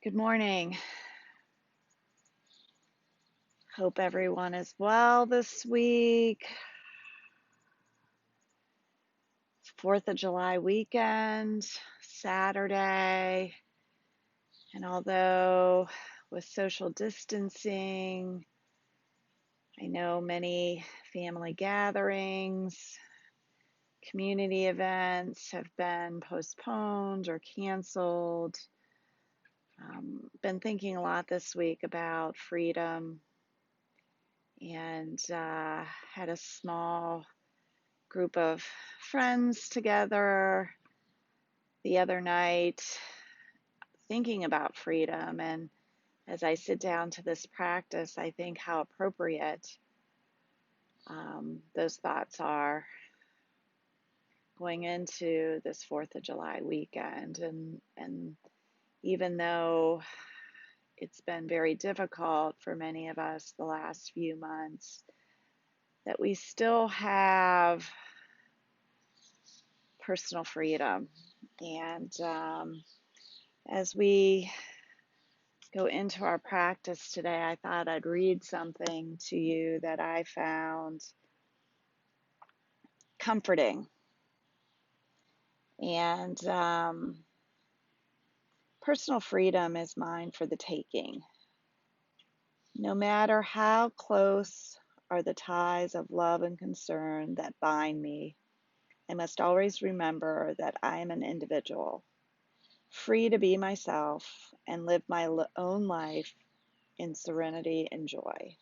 Good morning. Hope everyone is well this week. 4th of July weekend, Saturday. And although with social distancing, I know many family gatherings, community events have been postponed or canceled. Been thinking a lot this week about freedom and had a small group of friends together the other night thinking about freedom. And as I sit down to this practice, I think how appropriate those thoughts are going into this 4th of July weekend. And even though it's been very difficult for many of us the last few months, that we still have personal freedom. And as we go into our practice today, I thought I'd read something to you that I found comforting. And personal freedom is mine for the taking. No matter how close are the ties of love and concern that bind me, I must always remember that I am an individual, free to be myself and live my own life in serenity and joy.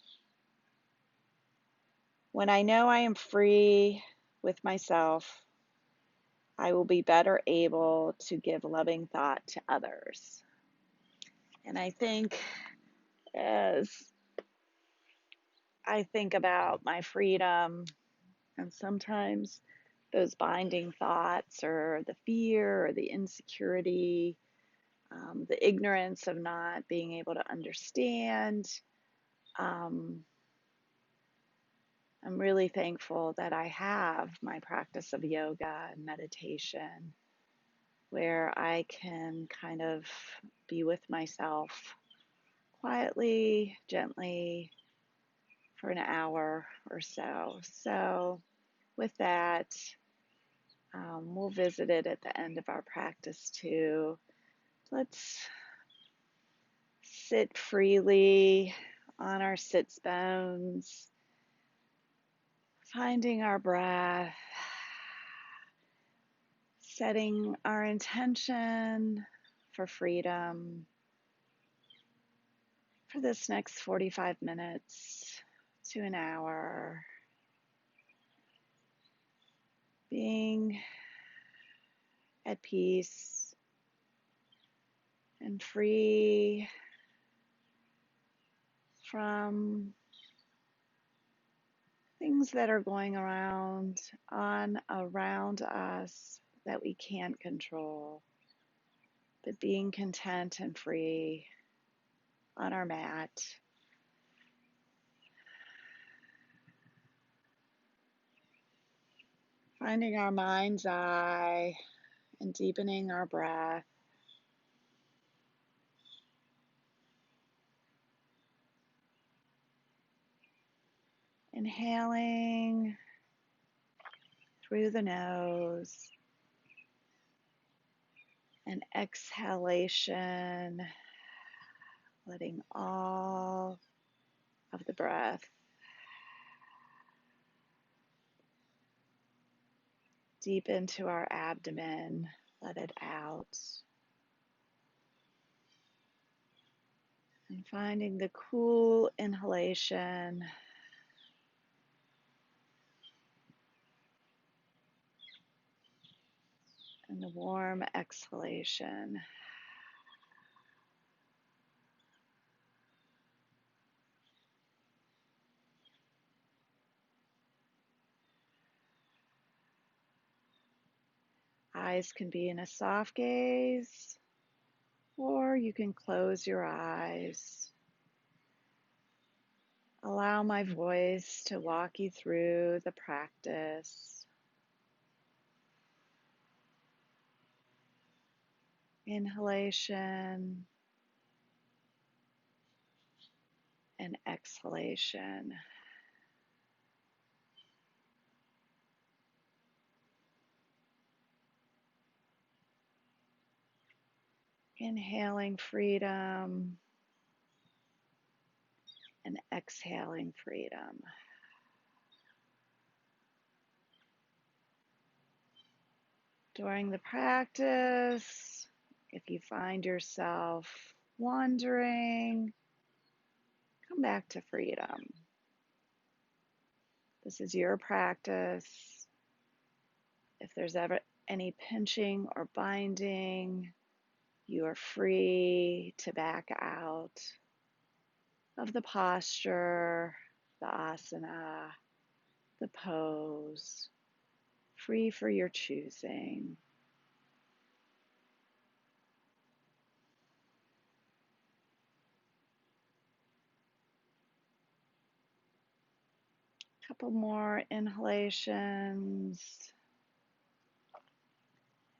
When I know I am free with myself, I will be better able to give loving thought to others. And I think as I think about my freedom, and sometimes those binding thoughts or the fear or the insecurity, the ignorance of not being able to understand, um, I'm really thankful that I have my practice of yoga and meditation where I can kind of be with myself quietly, gently for an hour or so. So with that, we'll visit it at the end of our practice too. Let's sit freely on our sits bones, finding our breath, setting our intention for freedom for this next 45 minutes to an hour, being at peace and free from things that are going around us that we can't control, but being content and free on our mat. Finding our mind's eye and deepening our breath. Inhaling through the nose and exhalation, letting all of the breath deep into our abdomen, let it out. And finding the cool inhalation and the warm exhalation. Eyes can be in a soft gaze, or you can close your eyes. Allow my voice to walk you through the practice. Inhalation and exhalation. Inhaling freedom and exhaling freedom. During the practice, if you find yourself wandering, come back to freedom. This is your practice. If there's ever any pinching or binding, you are free to back out of the posture, the asana, the pose, free for your choosing. Couple more inhalations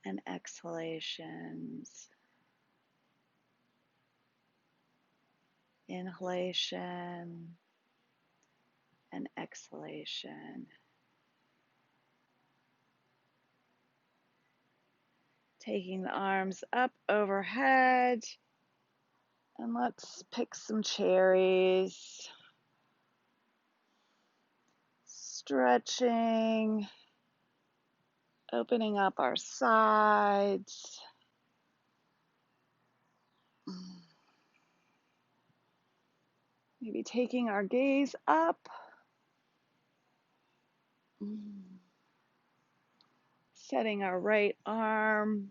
and exhalations. Inhalation and exhalation. Taking the arms up overhead, and let's pick some cherries. Stretching, opening up our sides. Maybe taking our gaze up. Setting our right arm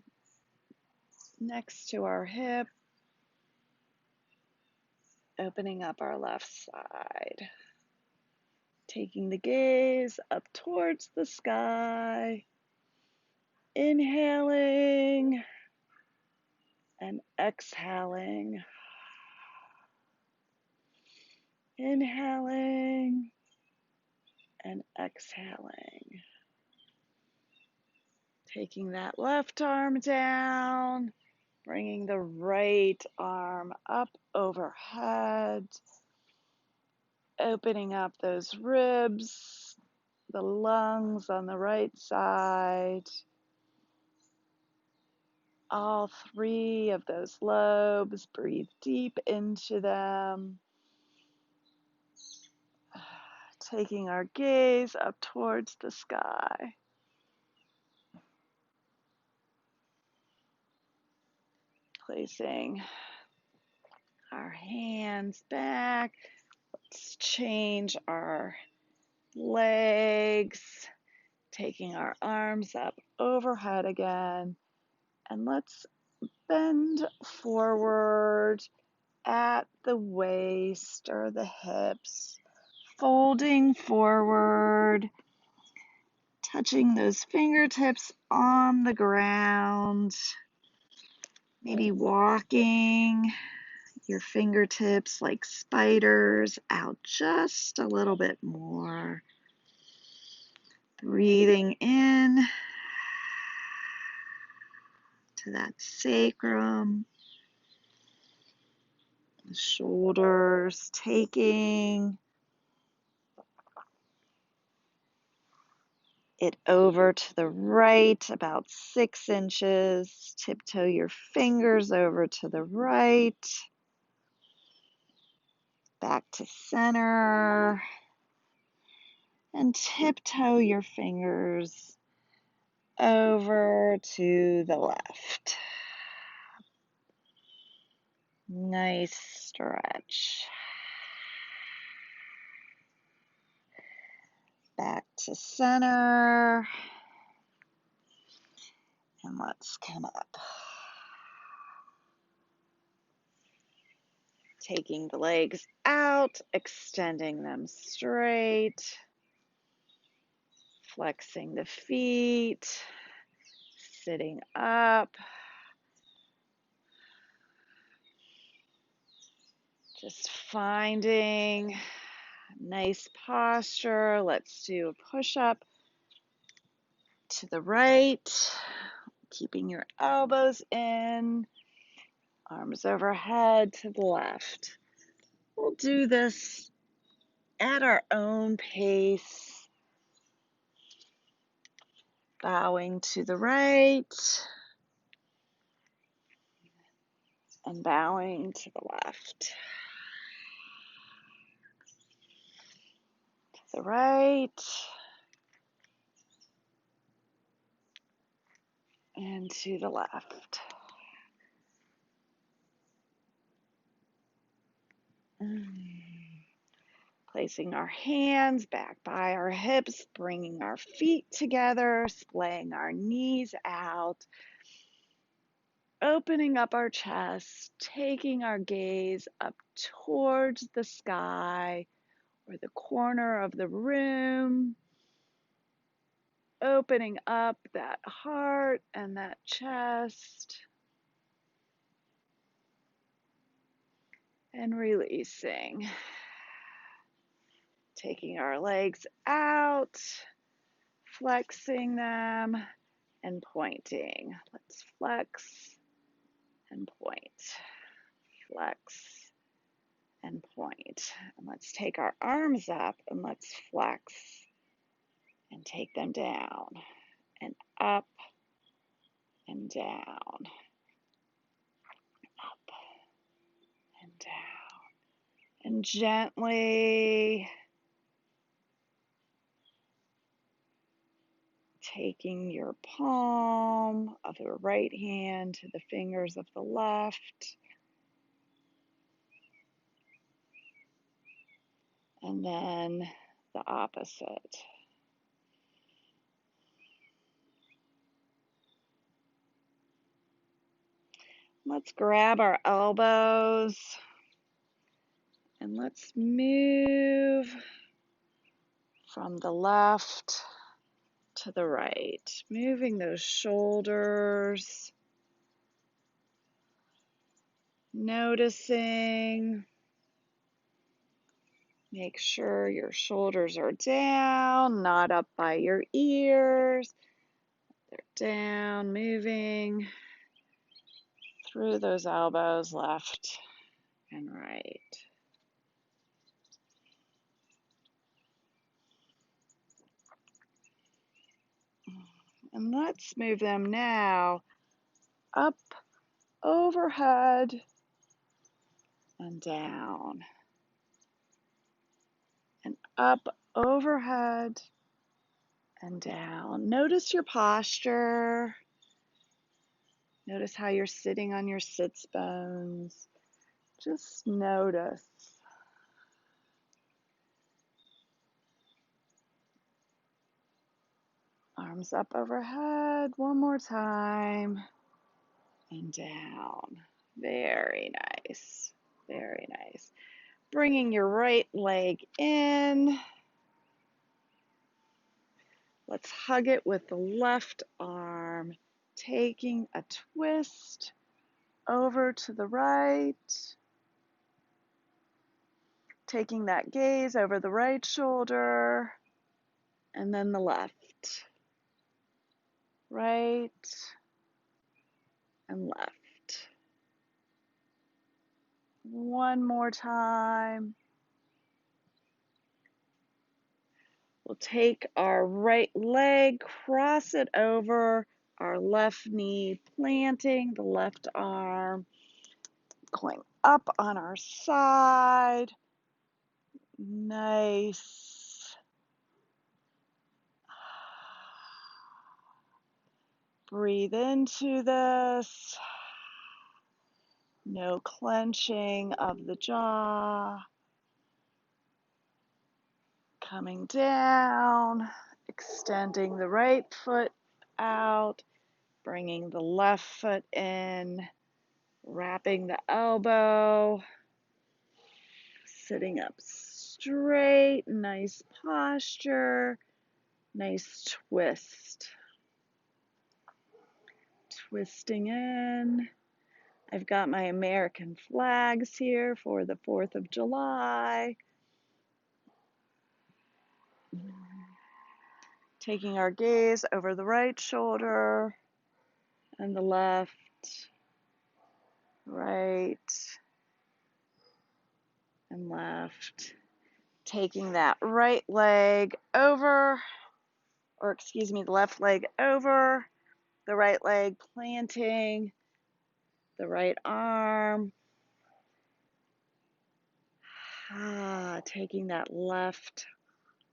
next to our hip. Opening up our left side. Taking the gaze up towards the sky. Inhaling and exhaling. Inhaling and exhaling. Taking that left arm down, bringing the right arm up overhead, opening up those ribs, the lungs on the right side, all three of those lobes. Breathe deep into them. Taking our gaze up towards the sky. Placing our hands back. Let's change our legs. Taking our arms up overhead again. And let's bend forward at the waist or the hips. Folding forward. Touching those fingertips on the ground. Maybe walking your fingertips like spiders out just a little bit more. Breathing in to that sacrum, the shoulders, taking it over to the right about 6 inches. Tiptoe your fingers over to the right. Back to center. And tiptoe your fingers over to the left. Nice stretch. Back to center. And let's come up. Taking the legs out, extending them straight. Flexing the feet. Sitting up. Just finding nice posture. Let's do a push-up to the right, keeping your elbows in, arms overhead to the left. We'll do this at our own pace, bowing to the right and bowing to the left. To the right and to the left. Placing our hands back by our hips, bringing our feet together, splaying our knees out, opening up our chest, taking our gaze up towards the sky or the corner of the room, opening up that heart and that chest, and releasing. Taking our legs out, flexing them, and pointing. Let's flex and point. Flex and point. And let's take our arms up and let's flex and take them down and up and down. Up and down. And gently taking your palm of the right hand to the fingers of the left. And then the opposite. Let's grab our elbows and let's move from the left to the right, moving those shoulders, noticing. Make sure your shoulders are down, not up by your ears. They're down, moving through those elbows, left and right. And let's move them now up, overhead, and down. And up, overhead, and down. Notice your posture. Notice how you're sitting on your sits bones. Just notice. Arms up overhead, one more time, and down. Very nice, very nice. Bringing your right leg in. Let's hug it with the left arm, taking a twist over to the right, taking that gaze over the right shoulder, and then the left. Right and left. One more time. We'll take our right leg, cross it over our left knee, planting the left arm, going up on our side. Nice. Breathe into this. No clenching of the jaw. Coming down, extending the right foot out, bringing the left foot in, wrapping the elbow, sitting up straight, nice posture, nice twist. Twisting in. I've got my American flags here for the 4th of July. Taking our gaze over the right shoulder and the left, right, and left. Taking that right leg over, or excuse me, the left leg over, the right leg planting, the right arm. Taking that left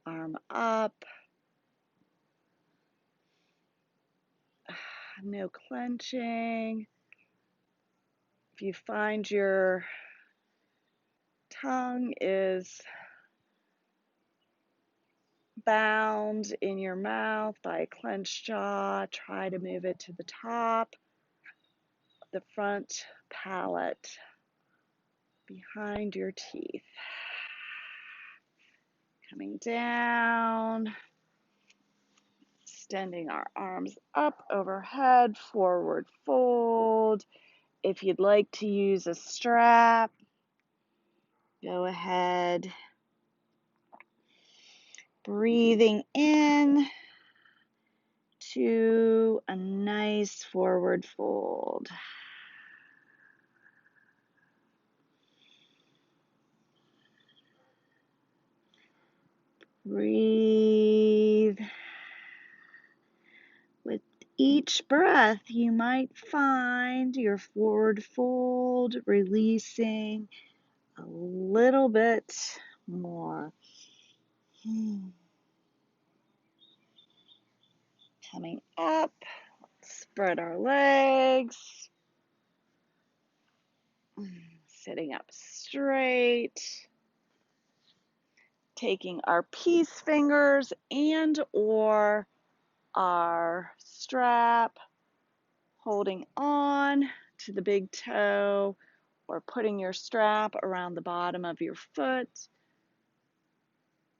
arm up. No clenching. If you find your tongue is bound in your mouth by a clenched jaw, try to move it to the top, the front palate, behind your teeth. Coming down, extending our arms up overhead, forward fold. If you'd like to use a strap, go ahead. Breathing in to a nice forward fold. Breathe. With each breath, you might find your forward fold releasing a little bit more. Coming up, spread our legs. Sitting up straight. Taking our peace fingers and or our strap, holding on to the big toe, or putting your strap around the bottom of your foot.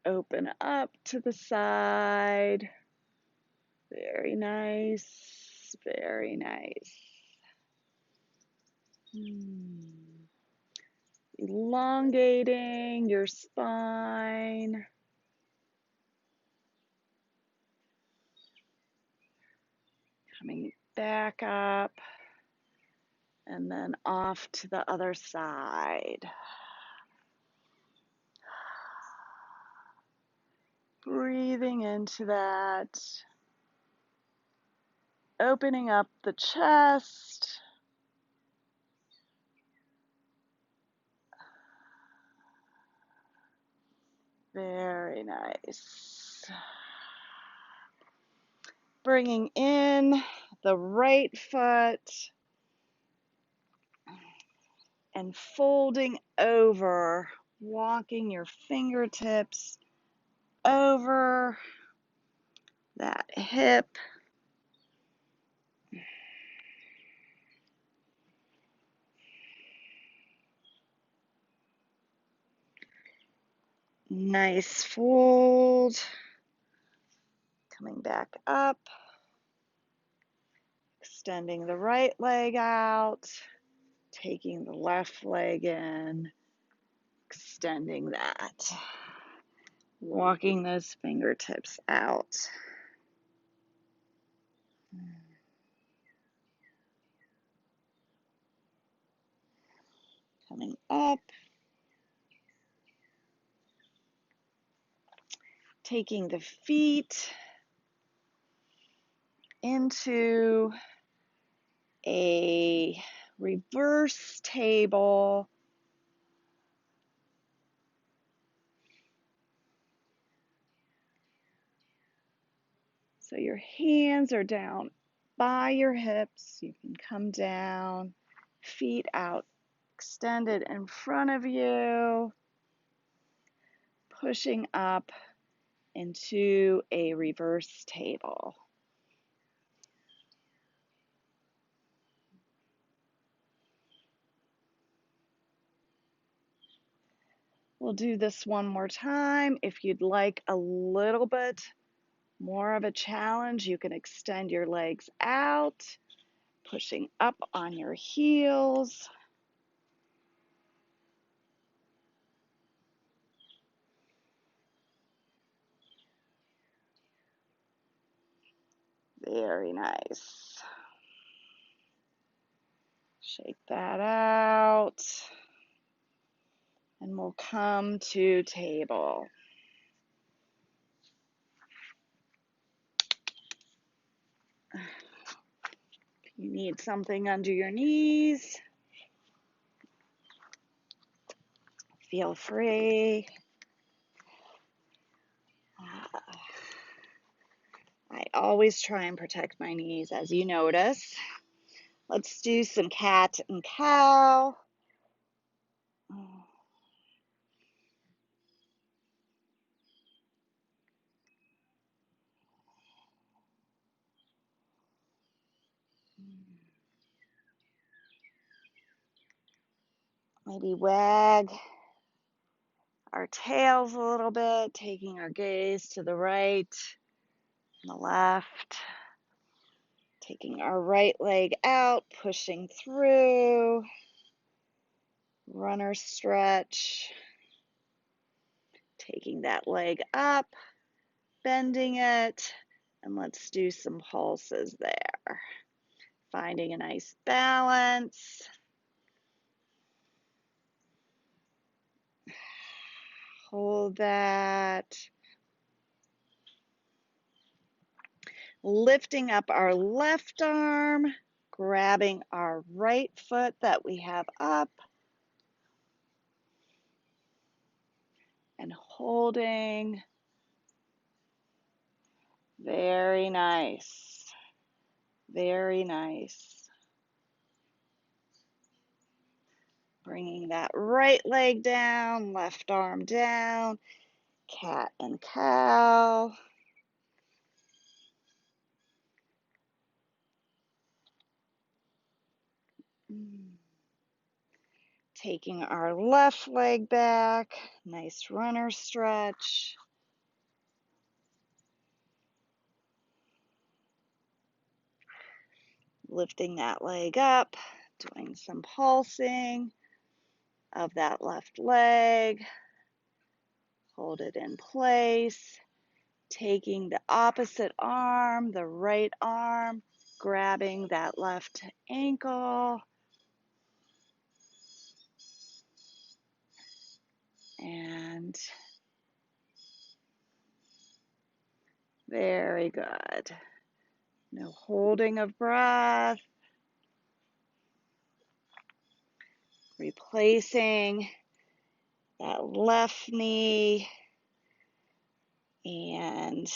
Open up to the side. Very nice, very nice. Elongating your spine. Coming back up. And then off to the other side. Breathing into that. Opening up the chest. Very nice. Bringing in the right foot and folding over, walking your fingertips over that hip. Nice fold. Coming back up. Extending the right leg out. Taking the left leg in. Extending that. Walking those fingertips out. Coming up. Taking the feet into a reverse table. So your hands are down by your hips. You can come down, feet out, extended in front of you, pushing up into a reverse table. We'll do this one more time. If you'd like a little bit more of a challenge, you can extend your legs out, pushing up on your heels. Very nice. Shake that out. And we'll we'll come to table. If you need something under your knees, feel free. I always try and protect my knees, as you notice. Let's do some cat and cow. Maybe wag our tails a little bit, taking our gaze to the right and the left. Taking our right leg out, pushing through. Runner stretch. Taking that leg up, bending it, and let's do some pulses there. Finding a nice balance. Hold that. Lifting up our left arm, grabbing our right foot that we have up, and holding. Very nice. Very nice. Bringing that right leg down, left arm down, cat and cow. Taking our left leg back, nice runner stretch. Lifting that leg up, doing some pulsing of that left leg. Hold it in place. Taking the opposite arm, the right arm, grabbing that left ankle. And very good. No holding of breath. Replacing that left knee and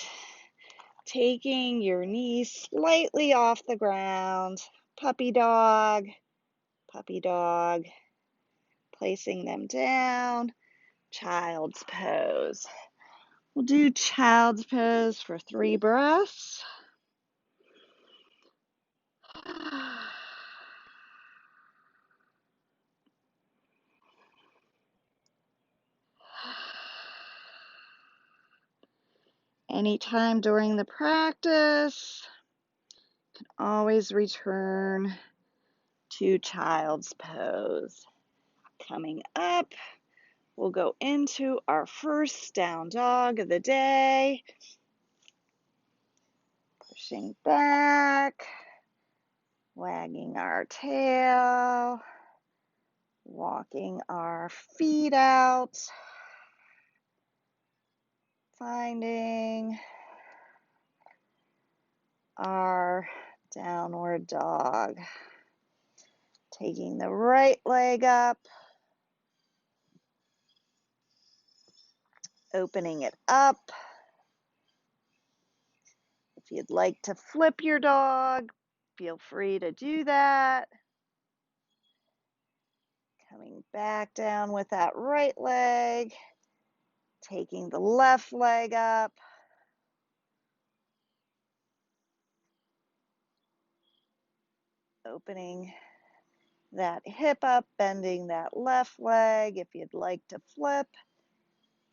taking your knees slightly off the ground. Puppy dog, placing them down. Child's pose. We'll do child's pose for 3 breaths. Anytime during the practice, you can always return to child's pose. Coming up, we'll go into our first down dog of the day. Pushing back, wagging our tail, walking our feet out, finding our downward dog. Taking the right leg up, opening it up. If you'd like to flip your dog, feel free to do that. Coming back down with that right leg, taking the left leg up. Opening that hip up, bending that left leg. If you'd like to flip,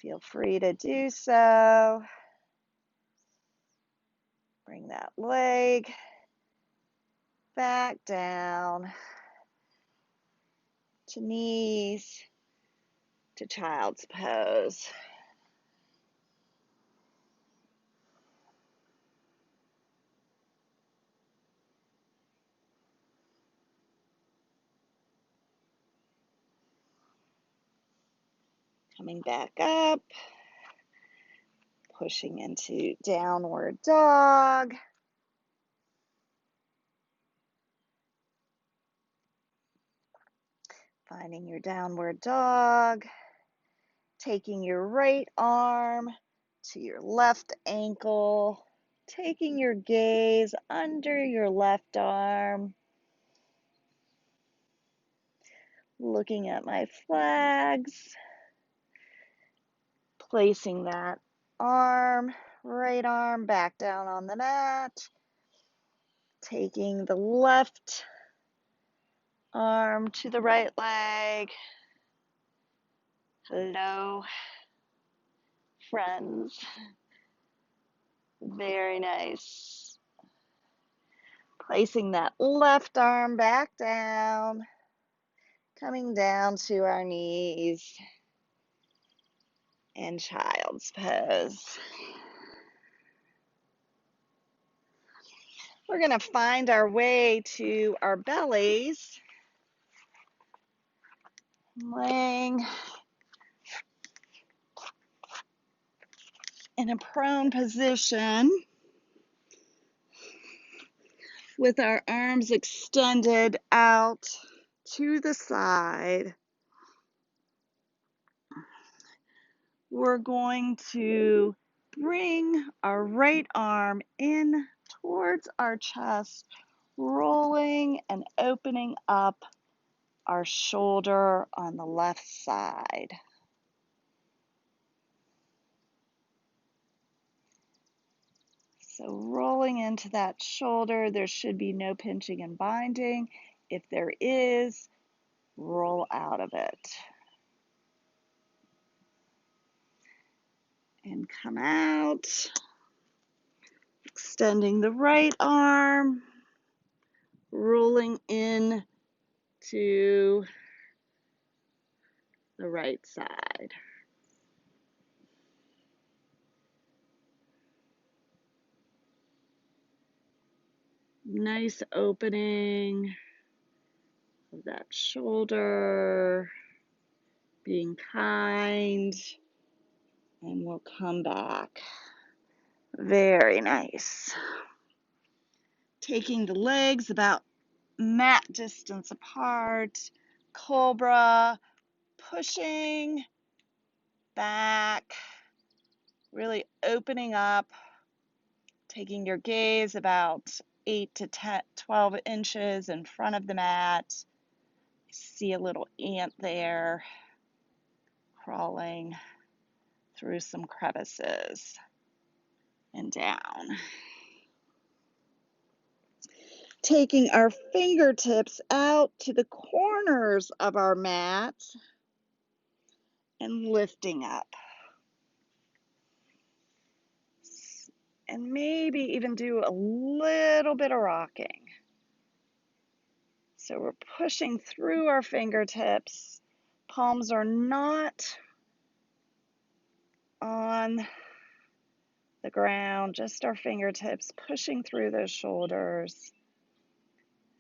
feel free to do so. Bring that leg back down to knees, to child's pose. Coming back up, pushing into downward dog. Finding your downward dog, taking your right arm to your left ankle, taking your gaze under your left arm, looking at my flags, placing that arm, right arm back down on the mat, taking the left arm to the right leg. Hello, friends. Very nice. Placing that left arm back down, coming down to our knees in child's pose. We're going to find our way to our bellies, laying in a prone position with our arms extended out to the side. We're going to bring our right arm in towards our chest, rolling and opening up our shoulder on the left side. So rolling into that shoulder, there should be no pinching and binding. If there is, roll out of it. And come out, extending the right arm, rolling in to the right side. Nice opening of that shoulder, being kind, and we'll come back. Very nice. Taking the legs about mat distance apart, cobra, pushing back, really opening up, taking your gaze about 8 to 12 inches in front of the mat. See a little ant there crawling through some crevices and down. Taking our fingertips out to the corners of our mat and lifting up. And maybe even do a little bit of rocking. So we're pushing through our fingertips. Palms are not on the ground, just our fingertips pushing through those shoulders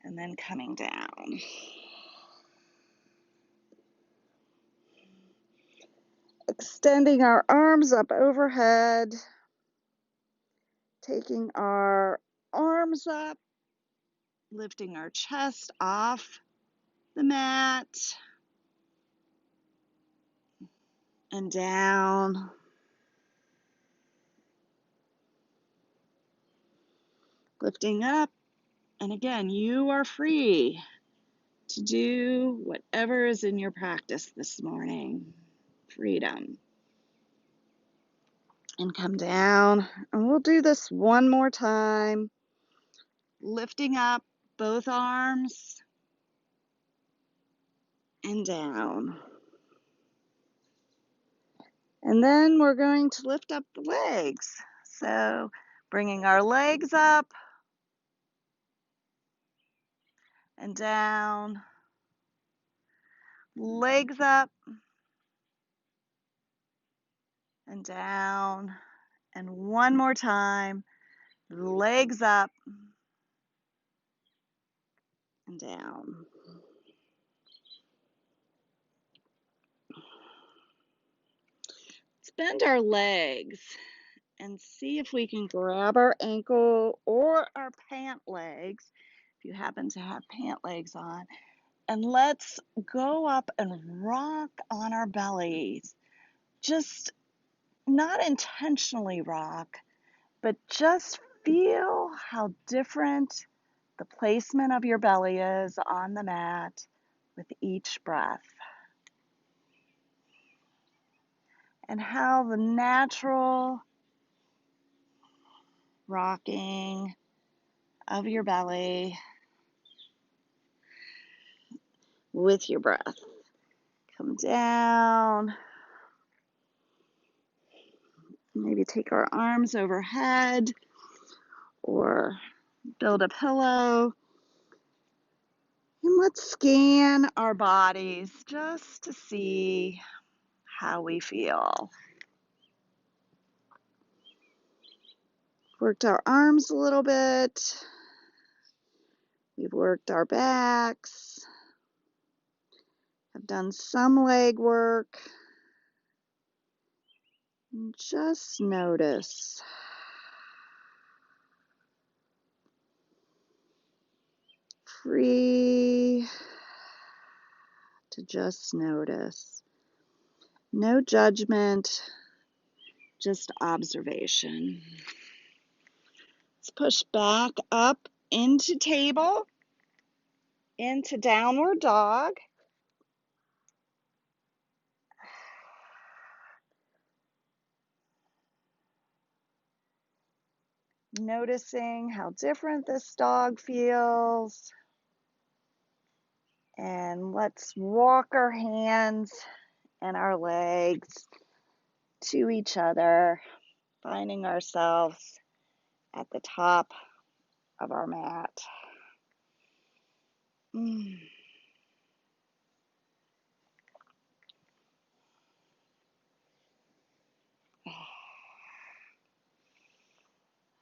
and then coming down. Extending our arms up overhead, taking our arms up, lifting our chest off the mat and down. Lifting up, and again, you are free to do whatever is in your practice this morning. Freedom. And come down, and we'll do this one more time. Lifting up both arms and down. And then we're going to lift up the legs. So bringing our legs up and down, legs up and down, and one more time, legs up and down. bend our legs and see if we can grab our ankle or our pant legs, if you happen to have pant legs on, and let's go up and rock on our bellies. Just not intentionally rock, but just feel how different the placement of your belly is on the mat with each breath. And how the natural rocking of your belly with your breath. Come down. Maybe take our arms overhead or build a pillow. And let's scan our bodies just to see how we feel. Worked our arms a little bit. We've worked our backs. I've done some leg work. And just notice. Free to just notice. No judgment, just observation. Let's push back up into table, into downward dog. Noticing how different this dog feels. And let's walk our hands and our legs to each other, finding ourselves at the top of our mat.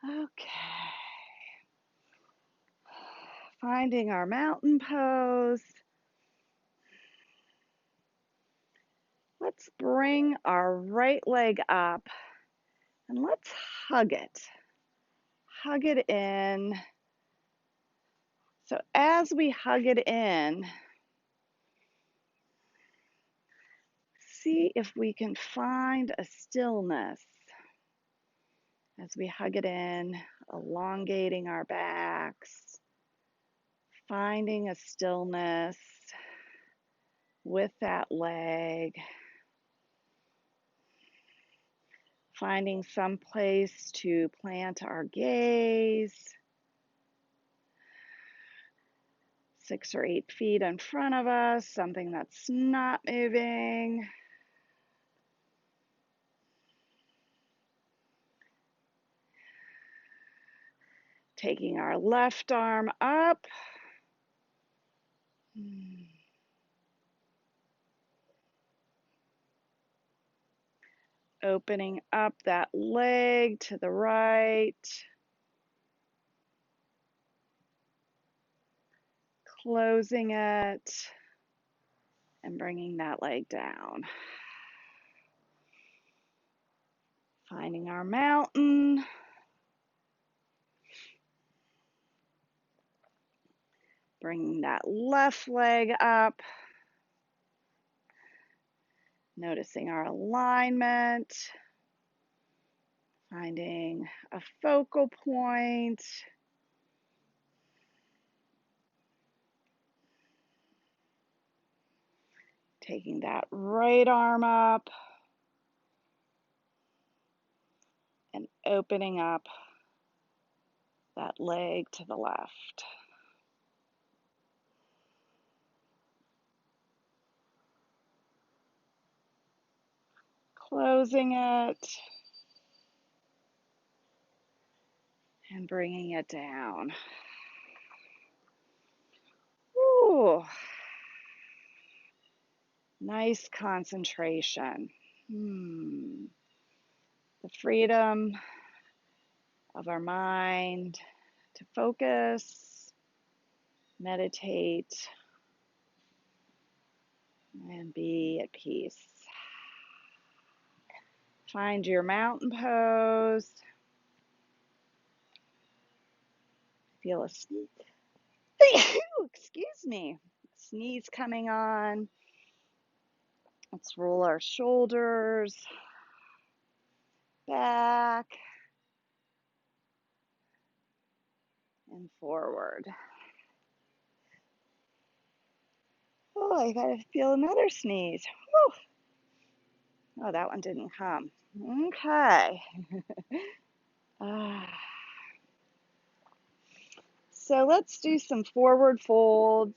Okay. Finding our mountain pose. Let's bring our right leg up and let's hug it. Hug it in. So as we hug it in, see if we can find a stillness as we hug it in, elongating our backs, finding a stillness with that leg, finding some place to plant our gaze, 6 or 8 feet in front of us, something that's not moving. Taking our left arm up. Opening up that leg to the right. Closing it and bringing that leg down. Finding our mountain. Bringing that left leg up. Noticing our alignment. Finding a focal point. Taking that right arm up and opening up that leg to the left. Closing it and bringing it down. Ooh, nice concentration. The freedom of our mind to focus, meditate, and be at peace. Find your mountain pose. Feel a sneeze. Excuse me. Sneeze coming on. Let's roll our shoulders back and forward. Oh, I gotta feel another sneeze. Whew. Oh, that one didn't come. Okay. So let's do some forward folds.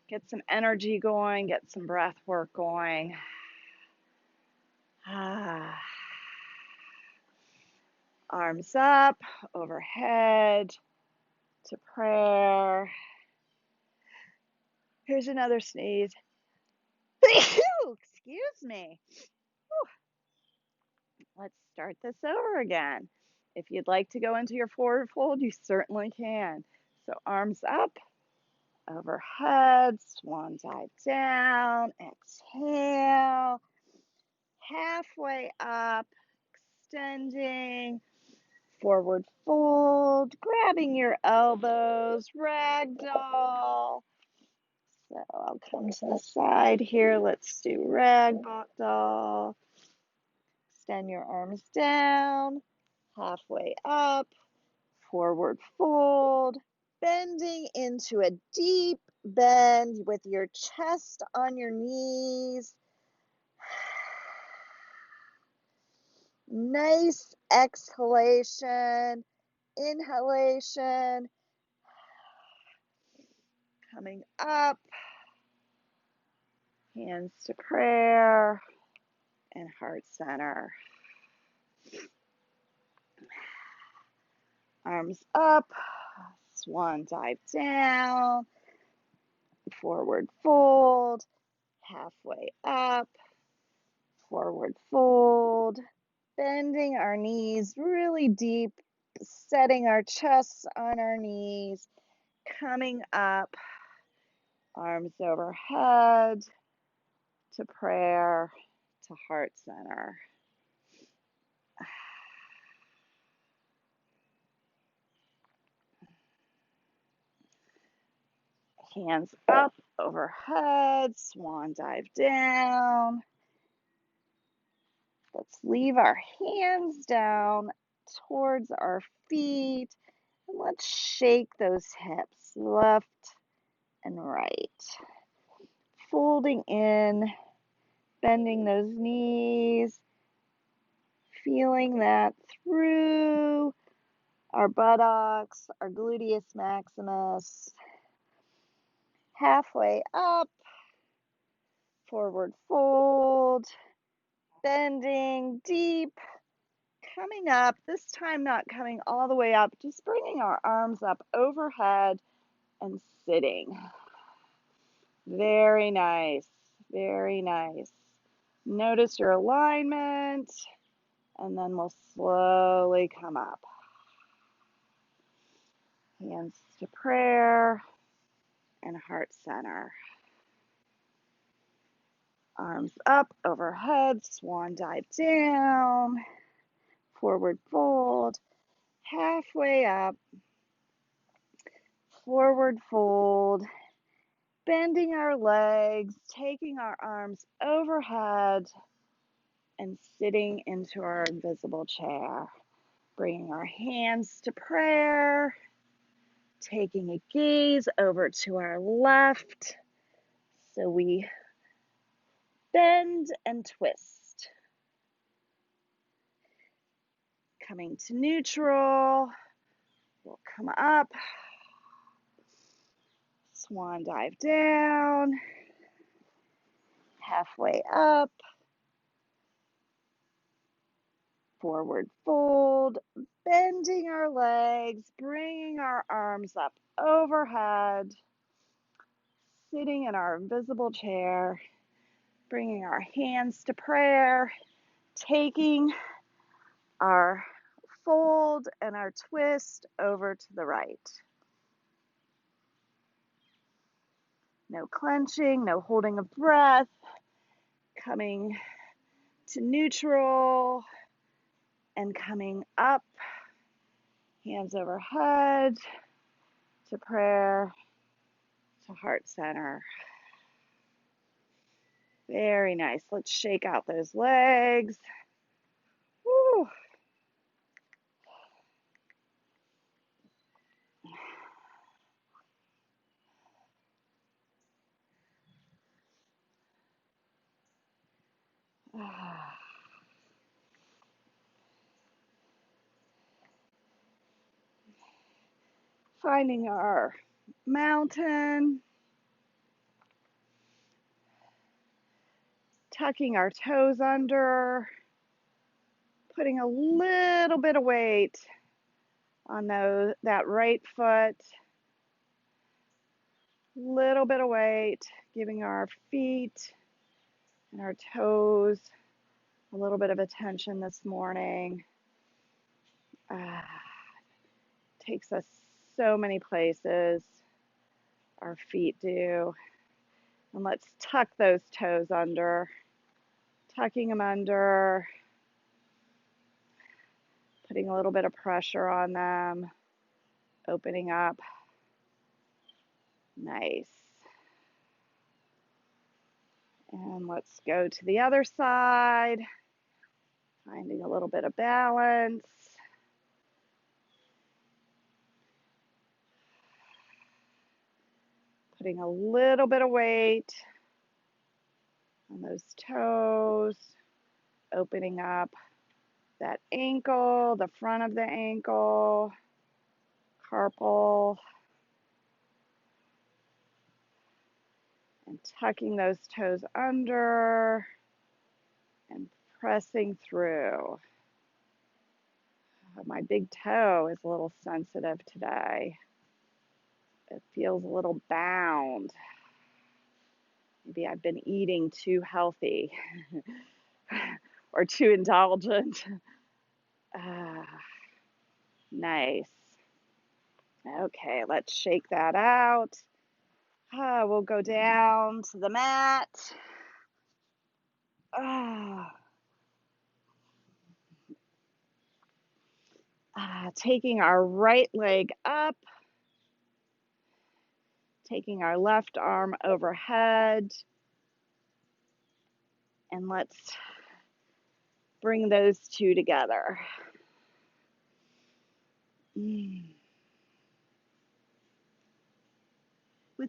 Get some energy going, get some breath work going. Arms up, overhead to prayer. Here's another sneeze. Excuse me. Let's start this over again. If you'd like to go into your forward fold, you certainly can. So arms up, overhead, swan dive down, exhale, halfway up, extending, forward fold, grabbing your elbows, ragdoll. So I'll come to the side here. Let's do ragdoll. Extend your arms down, halfway up, forward fold, bending into a deep bend with your chest on your knees. Nice exhalation, inhalation, coming up, hands to prayer and heart center. Arms up, swan dive down, forward fold, halfway up, forward fold, bending our knees really deep, setting our chests on our knees, coming up, arms overhead to prayer, to heart center. Hands up, overhead, swan dive down. Let's leave our hands down towards our feet. And let's shake those hips left and right. Folding in, bending those knees, feeling that through our buttocks, our gluteus maximus. Halfway up, forward fold, bending deep, coming up, this time not coming all the way up, just bringing our arms up overhead and sitting. Very nice, very nice. Notice your alignment, and then we'll slowly come up. Hands to prayer and heart center. Arms up, overhead, swan dive down, forward fold, halfway up, forward fold, bending our legs, taking our arms overhead, and sitting into our invisible chair. Bringing our hands to prayer, taking a gaze over to our left, so we bend and twist. Coming to neutral, we'll come up, swan dive down, halfway up, forward fold, bending our legs, bringing our arms up overhead, sitting in our invisible chair, bringing our hands to prayer, taking our fold and our twist over to the right. No clenching, no holding of breath, coming to neutral and coming up, hands overhead to prayer, to heart center. Very nice. Let's shake out those legs. Woo. Finding our mountain, tucking our toes under, putting a little bit of weight on that right foot, little bit of weight, giving our feet and our toes a little bit of attention this morning. Takes us so many places, our feet do. And let's tuck those toes under, tucking them under, putting a little bit of pressure on them, opening up. Nice. And let's go to the other side, finding a little bit of balance. Putting a little bit of weight on those toes, opening up that ankle, the front of the ankle, carpal, and tucking those toes under and pressing through. My big toe is a little sensitive today. It feels a little bound. Maybe I've been eating too healthy or too indulgent. Nice. Okay, let's shake that out. We'll go down to the mat. Taking our right leg up, taking our left arm overhead, and let's bring those two together. With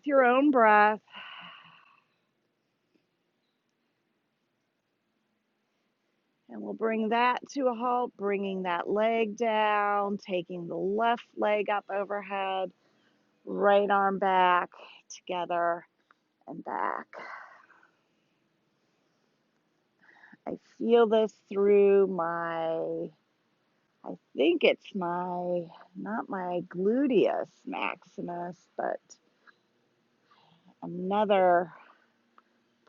your own breath. And we'll bring that to a halt, bringing that leg down, taking the left leg up overhead, right arm back, together and back. I feel this through I think it's not my gluteus maximus, but another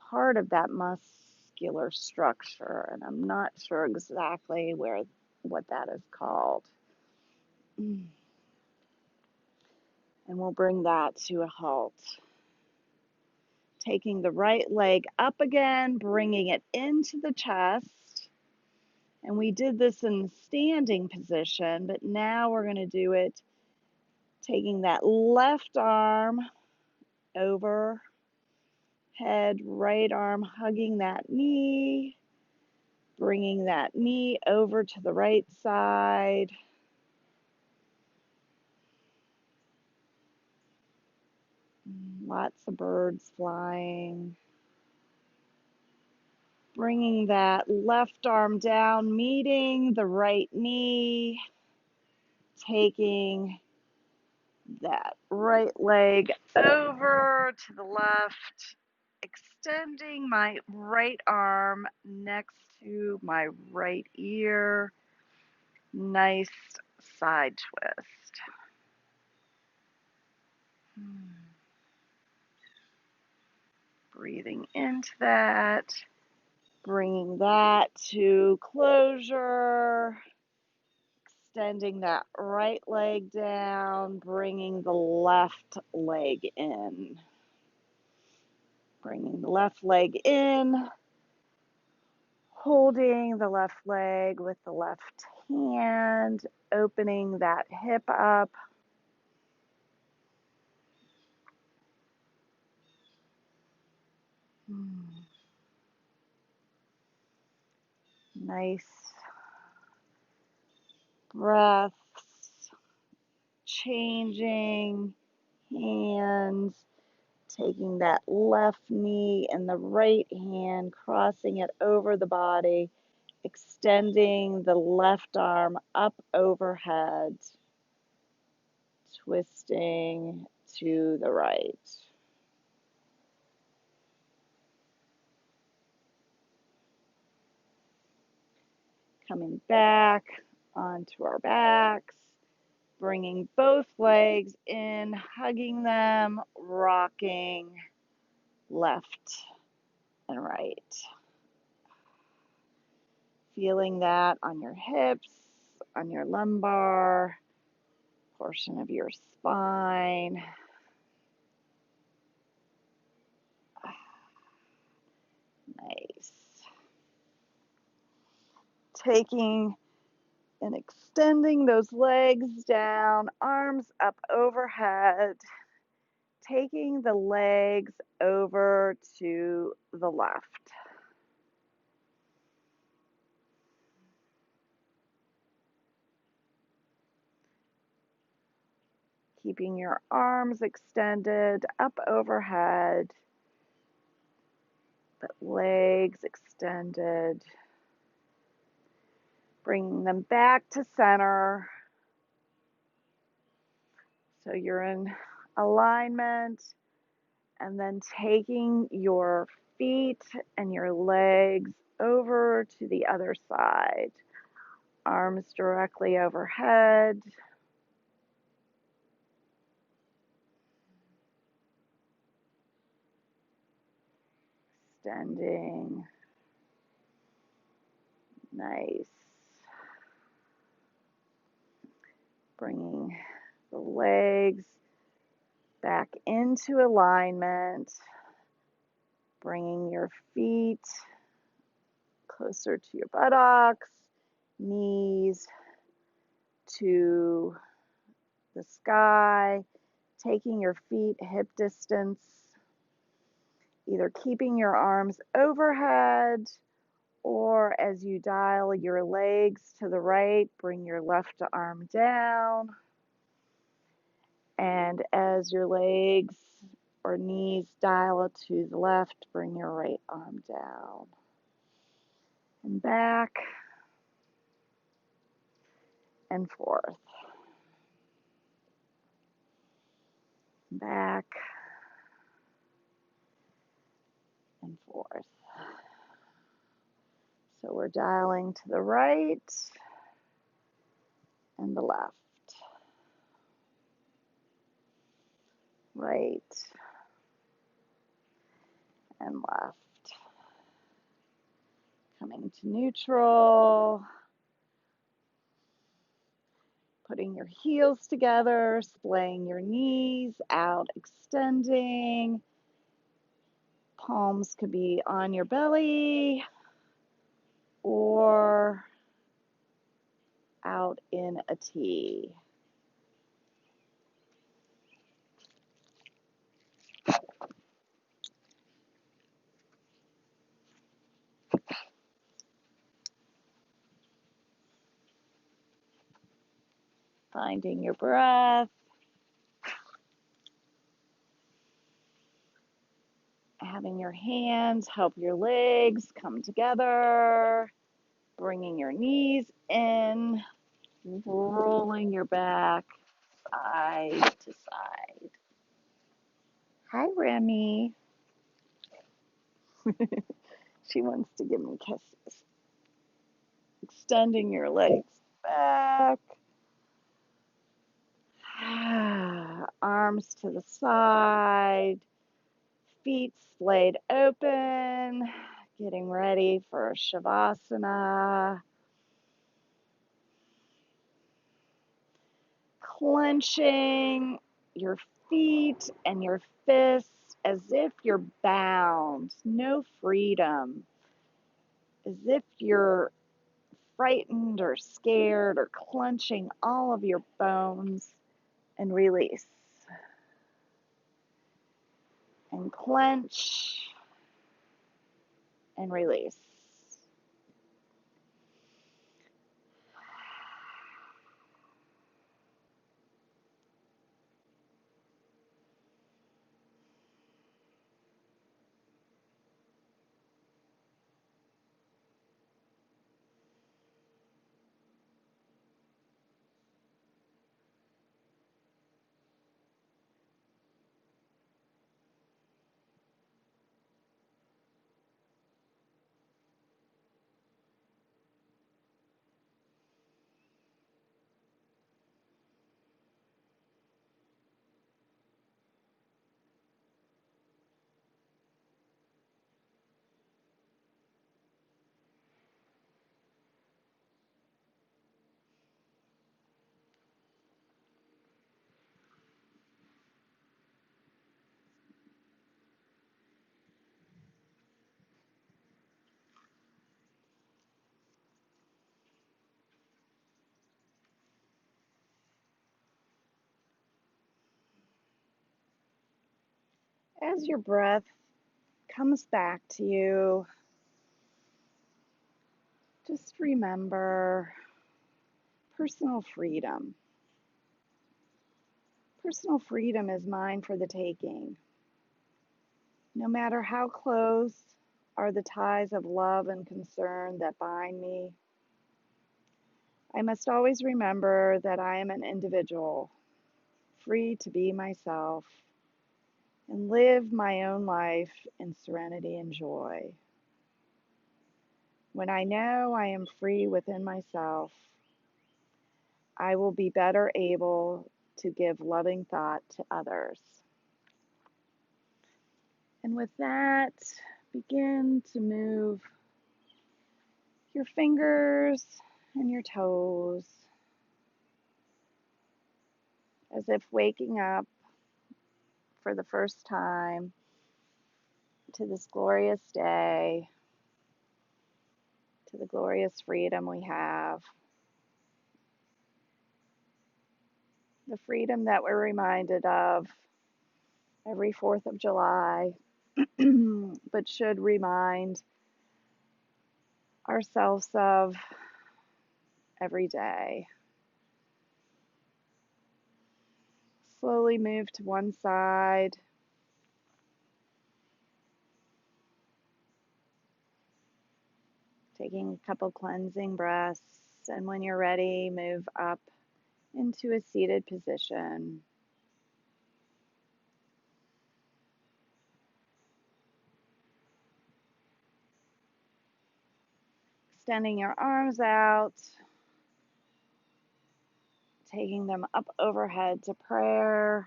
part of that muscular structure, and I'm not sure exactly what that is called. And we'll bring that to a halt. Taking the right leg up again, bringing it into the chest. And we did this in standing position, but now we're going to do it taking that left arm overhead, right arm hugging that knee, bringing that knee over to the right side. Lots of birds flying. Bringing that left arm down, meeting the right knee, taking that right leg over to the left, extending my right arm next to my right ear. Nice side twist. Breathing into that, bringing that to closure. Extending that right leg down, bringing the left leg in. Bringing the left leg in, Holding the left leg with the left hand, opening that hip up. Nice breaths, changing hands, taking that left knee and the right hand, crossing it over the body, extending the left arm up overhead, twisting to the right. Coming back onto our backs, bringing both legs in, hugging them, rocking left and right. Feeling that on your hips, on your lumbar, portion of your spine. Nice. Taking and extending those legs down, arms up overhead, taking the legs over to the left. Keeping your arms extended up overhead, but legs extended. Bringing them back to center. So you're in alignment, and then taking your feet and your legs over to the other side. Arms directly overhead. Extending. Nice. Bringing the legs back into alignment. Bringing your feet closer to your buttocks, knees to the sky, taking your feet hip distance, either keeping your arms overhead, or as you dial your legs to the right, bring your left arm down. And as your legs or knees dial to the left, bring your right arm down. And back and forth. Back and forth. So we're dialing to the right and the left. Right and left. Coming to neutral. Putting your heels together, splaying your knees out, extending. Palms could be on your belly or out in a T. Finding your breath. Having your hands help your legs come together. Bringing your knees in. Rolling your back side to side. Hi, Remy. She wants to give me kisses. Extending your legs back. Arms to the side. Feet splayed open. Getting ready for Shavasana. Clenching your feet and your fists as if you're bound. No freedom. as if you're frightened or scared or clenching all of your bones, and release. And clench and release. As your breath comes back to you, just remember personal freedom. Personal freedom is mine for the taking. No matter how close are the ties of love and concern that bind me, I must always remember that I am an individual, free to be myself and live my own life in serenity and joy. When I know I am free within myself, I will be better able to give loving thought to others. And with that, begin to move your fingers and your toes as if waking up for the first time to this glorious day, to the glorious freedom we have, the freedom that we're reminded of every 4th of July, but should remind ourselves of every day. Slowly move to one side. Taking a couple cleansing breaths, and when you're ready, move up into a seated position. Extending your arms out, taking them up overhead to prayer,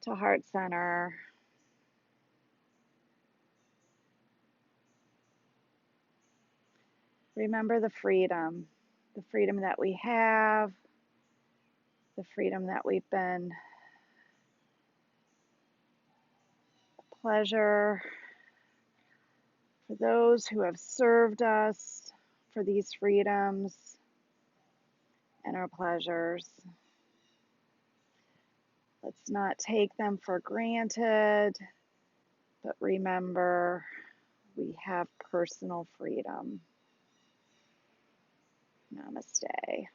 to heart center. Remember the freedom that we have, the freedom that we've been a pleasure for those who have served us for these freedoms and our pleasures. Let's not take them for granted, but remember we have personal freedom. Namaste.